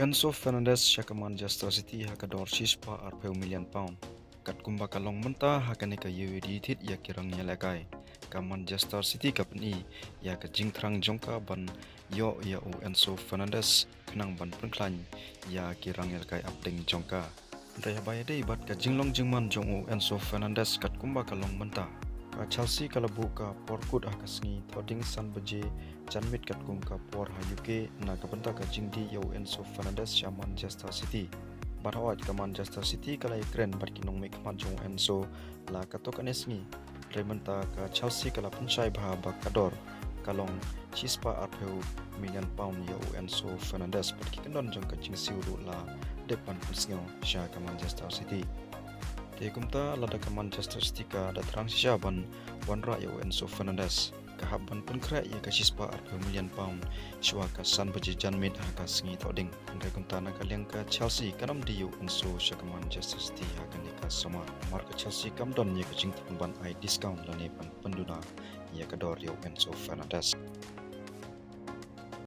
Enzo Fernandez siya ka Manchester City ha ka dor sispa arpeu million pound. Kat kumba kalong menta ha ka nika UED ya kirang nyalakai. Ka Manchester City ka peni ya ka jingtrang jongka ban yo ya u Enzo Fernandez kenang ban pengklan ya kirang nyalakai apdeng jongka. Daya baya dei bat ka jinglong jingman jong u Enzo Fernandez kat kumba kalong menta. Ka Chelsea kala buka porkut ha kasngi toding san beje janmit kat kum ka por ha UK na ka benta ka jingdi yo Enzo Fernandez ya Manchester City. Barawat ka Manchester City kala ikren bat kinong mek manjong Enzo la ka to kanesngi. Rementa ka Chelsea kala pensai bah bak kador kalong chispa arpeu million pound yo Enzo Fernandez bat kikendon jong ka jingsiu la depan pusngo sya ka Manchester City. Kumta lada ka Manchester City ka datrang siya ban wanra ya Enzo Fernandez kahaban pun kra ya ka sispa arpeu million pound siwa ka san baji janmit ka singi toding andai kumta na kaliang ka Chelsea kanam di Enzo siya ka Manchester City ha ka nika sama marka Chelsea kam don ya ka jing ban ai discount la ne pan penduna ya ka dor ya Enzo Fernandez.